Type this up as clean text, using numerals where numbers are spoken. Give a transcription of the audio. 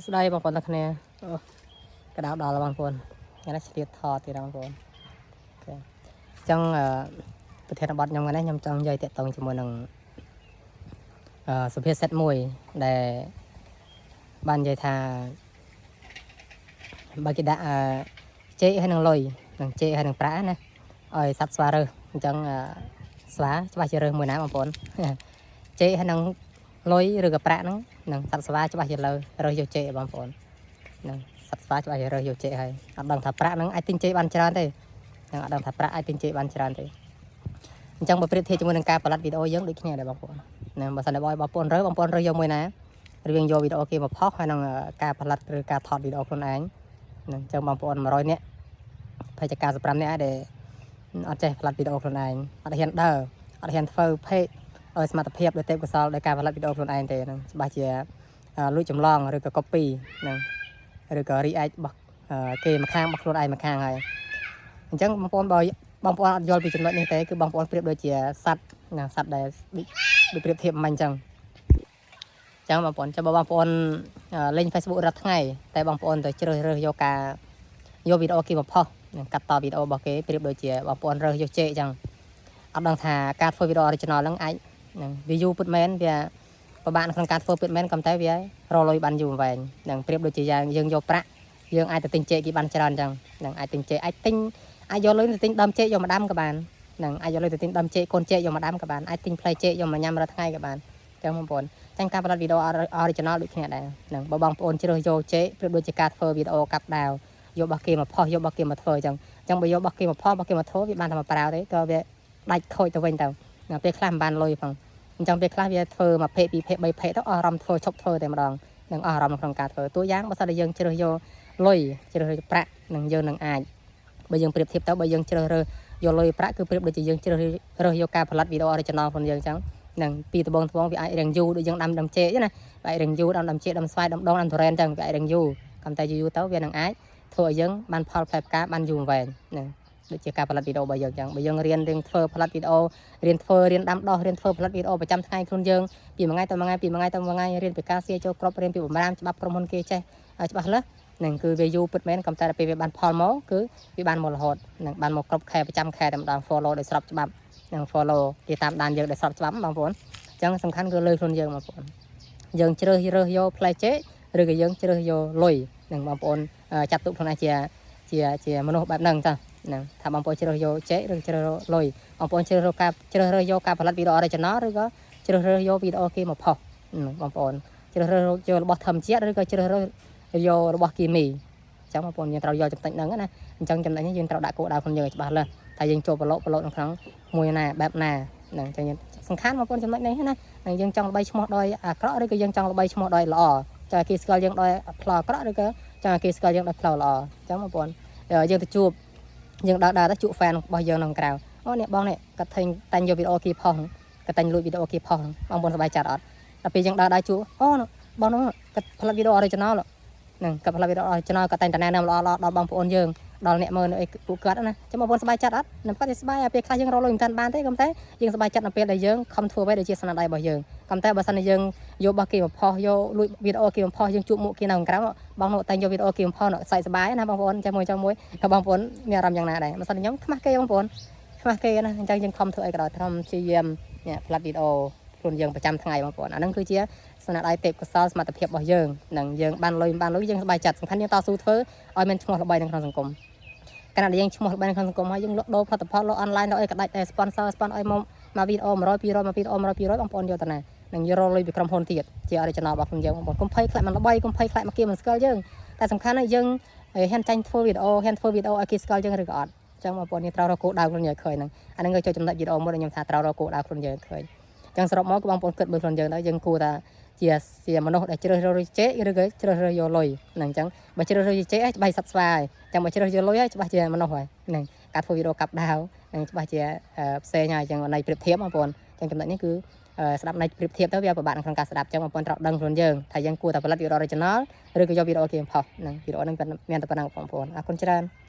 ស្ដីបងប្អូនទាំងគ្នាកដៅដល់បងប្អូនថ្ងៃនេះឆ្លៀតថតទៀតបងប្អូនអញ្ចឹងប្រធានបទខ្ញុំថ្ងៃនេះខ្ញុំចង់និយាយតាក់ទងជាមួយនឹងសុភាសិតមួយដែលបាននិយាយថាបើគេដាក់ចេកហើយនឹងលុយនឹងចេកហើយនឹងប្រាក់ណាឲ្យសัตว์ស្វារើសអញ្ចឹងស្វាច្បាស់ជារើសមួយណាបងប្អូនចេកហើយនឹងលុយឬក៏ប្រាក់ហ្នឹងនឹងសัตว์ស្វាច្បាស់ជារើសយកចេកបងប្អូននឹងសัตว์ស្វាច្បាស់ជារើសយកចេកហើយអត់ដឹងថាប្រាក់ហ្នឹងអាចទិញចេកបានច្រើនទេនឹងអត់ដឹងថាប្រាក់អាចទិញចេកបានច្រើនទេអញ្ចឹងបើប្រៀបធៀបជាមួយនឹងការផលិតវីដេអូយើងដូចគ្នាដែរបងប្អូនណាបើសិនតែបងប្អូនរើសយកមួយណារឿងយកវីដេអូគេមកផុសហើយនឹងការផលិតឬការថតវីដេអូខ្លួនឯងអញ្ចឹងបងប្អូន100នាក់ប្រហែលជា95នាក់ដែលអត់ចេះផលិតវីដេអូខ្លួនឯងអត់ហ៊ានដើរអត់ហ៊ានធ្វើเพจឲ្យសមត្ថភាពដោយទេពកោសល្យដោយការផលិតវីដេអូខ្លួនឯងទេហ្នឹងច្បាស់ជាលួចចម្លងឬក៏ copy ហ្នឹងឬក៏ react របស់គេម្ខាងរបស់ខ្លួនឯងម្ខាងហើយអញ្ចឹងបងប្អូនបងប្អូនអត់យល់ពីចំណុចនេះទេគឺបងប្អូនប្រៀបដូចជាសัตว์ណាសัตว์ដែលដូចប្រៀបធៀបមិនអញ្ចឹងបងប្អូនចាំបើបងប្អូនលេង Facebook រាល់ថ្ងៃតែបងប្អូនទៅជ្រើសរើសយកវីដេអូគេមកផុសកាត់តវីដេអូរបស់គេប្រៀបដូចជាបងប្អូនរើសយកចេកអញ្ចឹងអត់ដឹងថាការធ្វើវីដេអូ original ហ្នឹងអាចវាយូរពិតមែនវាពិបាកក្នុងការធ្វើពិតមែនក៏តែវារលុយបានយូរវែងនឹងប្រៀបដូចជាយើងយកប្រាក់យើងអាចទៅទិញចេកគេបានច្រើនអញ្ចឹងនឹងអាចទិញចេកអាចយកលុយទៅទិញដើមចេកយកមកដាំក៏បាននឹងអាចយកលុយទៅទិញដើមចេកកូនចេកយកមកដាំក៏បានអាចទិញផ្លែចេកយកមកញ៉ាំរាល់ថ្ងៃក៏បានអញ្ចឹងបងប្អូនអញ្ចឹងការផលិតវីដេអូ original ដូចគ្នាដែរនឹងបើបងប្អូនជ្រើសយកចេកប្រៀបដូចជាការធ្វើវីដេអូកាប់ដាវយករបស់គេមកផុសយករបស់គេមកធ្វើអញ្ចឹងបើយករបស់គេមកផុសរបស់គេមកធ្វើវាបានតែមកប្រើទេក៏វាដាច់ខូចទៅវិញទៅពេលខ្លះមិនបានលុយផងអញ្ចឹងពេលខ្លះវាធ្វើមួយភេទពីរភេទបីភេទទៅអស់អារម្មណ៍ធ្វើឈប់ធ្វើតែម្ដងនឹងអស់អារម្មណ៍ក្នុងការធ្វើតួយ៉ាងបើសិនតែយើងជ្រើសយកលុយជ្រើសរើសប្រាក់នឹងយើងនឹងអាចបើយើងប្រៀបធៀបទៅបើយើងជ្រើសរើសយកលុយប្រាក់គឺប្រៀបដូចជាយើងជ្រើសរើសយកការផលិតវីដេអូ original របស់យើងអញ្ចឹងនឹងពីដំបងវាអាចរៀងយូរដូចយើងដាំចេកណាវាអាចរៀងយូរដាំចេកដាំស្វាយដាំដូងដាំទុរេនអញ្ចឹងវាអាចរៀងយូរកាន់តែយូរទៅវានឹងអាចធ្វើឲ្យយើងបានផលផ្លែផ្កាបានយូរវែងហ្នឹងដូចជាការផលិតវីដេអូរបស់យើងអញ្ចឹងបើយើងរៀនធ្វើផលិតវីដេអូរៀនដាំដុះរៀនធ្វើផលិតវីដេអូប្រចាំថ្ងៃខ្លួនយើងពីមួយថ្ងៃទៅមួយថ្ងៃរៀនពីការសៀចូលគ្រាប់រៀនពីបំរាមច្បាប់ក្រុមហ៊ុនគេចេះច្បាស់លាស់ហ្នឹងគឺវាយូរពិតមែនក៏តែពេលវាបានផលមកគឺវាបានមករហូតហ្នឹងបានមកគ្រប់ខែប្រចាំខែតែម្ដង follow ដោយស្របច្បាប់ហ្នឹង follow គេតាមដានយើងដោយស្របច្បាប់បងប្អូនអញ្ចឹងសំខាន់គឺលើខ្លួនយើងបងប្អូនយើងជ្រើសយកផ្លែចេកឬក៏យើងជ្រើសយកលុយហ្នឹងបងប្អូនចាត់ទុកខ្លួនឯងជាមនុស្សបែបហ្នឹងចាហ្នឹងថាបងប្អូនជ្រើសយកចេកឬជ្រើសយកលុយបងប្អូនជ្រើសយកការផលិតវីដេអូ original ឬក៏ជ្រើសរើសយកវីដេអូគេមកផុសបងប្អូនជ្រើសរើសយករបស់ធម្មជាតិឬក៏ជ្រើសរើសយករបស់គីមីអញ្ចឹងបងប្អូនយើងត្រូវយកចំណុចហ្នឹងណាអញ្ចឹងចំណុចនេះយើងត្រូវដាក់គោលដៅខ្លួនយើងឲ្យច្បាស់លាស់ថាយើងចូលប្រឡូកនៅក្នុងមួយណាបែបណាហ្នឹងអញ្ចឹងសំខាន់បងប្អូនចំណុចនេះណាយើងចង់ល្បីឈ្មោះដោយអាក្រក់ឬក៏យើងចង់ល្បីឈ្មោះដោយល្អចង់គេស្គាល់យើងដោយផ្លូវអាក្រក់ឬក៏ចង់គេស្គាល់យើងដោយផ្លូវល្អអញ្ចឹងបងប្អូនយើងទៅជួបយើងដើរទៅជួប fan របស់យើងក្នុងក្រៅអូនេះបងនេះគាត់តែងយកវីដេអូគេផុសគាត់តែងលួចវីដេអូគេផុសបងប្អូនសប្បាយចិត្តអត់ដល់ពេលយើងដើរជួបអូបងនោះគាត់ផលិតវីដេអូ original ហ្នឹងគាត់ផលិតវីដេអូ original គាត់តែងតែណែនាំល្អដល់បងប្អូនយើងដល់អ្នកមើលអីពួកគាត់ណាចាំបងប្អូនសប្បាយចិត្តអត់នឹងគាត់តែសប្បាយពេលខ្លះយើងរកលុយមិនតាន់បានទេក៏តែយើងសប្បាយចិត្តនៅពេលដែលយើងខំធ្វើអ្វីដែលជាស្នាដៃរបស់យើងក៏តែបើសិនជាយើងយករបស់គេមកផុសយកលួចវីដេអូគេមកផុសយើងជួបមុខគេនៅក្រៅបងនោះតែងយកវីដេអូគេមកផុសសសប្បាយណាបងប្អូនចាំមួយក៏បងប្អូនមានអារម្មណ៍យ៉ាងណាដែរបើសិនខ្ញុំខ្មាស់គេបងប្អូនខ្មាស់គេណាអញ្ចឹងយើងខំធ្វើអីក៏ដោយខំព្យាយាមផលិតវីដេអូខ្លួនយើងប្រចាំថ្ងៃបងប្អូនអាហ្នឹងគឺជាស្នាដៃទេពកោសល្យសមត្ថភាពរបស់យើងនឹងយើងបានលុយយើងសប្បាយចិត្តសំខាន់យើងតស៊ូធ្វើឲ្យមានឈ្មោះល្បីនៅក្នុងសង្គមកាលណាយើងឈ្មោះល្បីនៅក្នុងសង្គមហើយយើងលក់ដូរផលិតផលលក់អនឡាញលក់អីក៏ដាច់តែ sponsor ឲ្យមកវីដេអូ100 200មកវីដេអូ100 200បងប្អូនយកទៅណានឹងយករលុយពីក្រុមហ៊ុនទៀតជា original របស់ខ្លួនយើងបងប្អូនកុំភ័យខ្លាចមិនល្បីកុំភ័យខ្លាចមកគេមិនស្គាល់យើងតែសំខាន់ណាយើងហ៊ានចាញ់ធ្វើវីដេអូឲ្យគេស្គាល់យើងឬក៏អត់អញ្ចឹងបងប្អូនយើងត្រូវរកគោលដៅខ្លួនយើងឃើញហ្នឹងអាហ្នឹងគឺចូលចំណុចវីដេអូមួយដែលខ្ញុំថាត្រូវរកគោលដៅខ្លួនយើងឃើញអញ្ចឹងសរុបមកគឺបងប្អូនគិតមើលខ្លួនយើងទៅយើងគួរថាជាមនុស្សដែលជ្រើសរើសចេកឬក៏ជ្រើសរើសយកលុយហ្នឹងអញ្ចឹងបើជ្រើសរើសចេកច្បាស់សត្វស្វាយអញ្ចឹងបើជ្រើសយកលុយហើយច្បាស់ជាមនុស្សហើយហ្នឹងការធ្វើវីដេអូកាប់ដាវហ្នឹងច្បាស់ជាផ្សេងហើយអញ្ចឹងន័យប្រៀបធៀបបងប្អូនអញ្ចឹងចំណុចនេះគឺស្ដាប់ន័យប្រៀបធៀបទៅវាពិបាកក្នុងការស្ដាប់អញ្ចឹងបងប្អូនត្រូវដឹងខ្លួនយើងថាយើងគួរតែផលិតវីដេអូ original ឬក៏យកវីដេអូគេផុសហ្នឹងវីដេអូហ្នឹងមានតែប៉ុណ្ណឹងបងប្អូនអរគុណច្រើន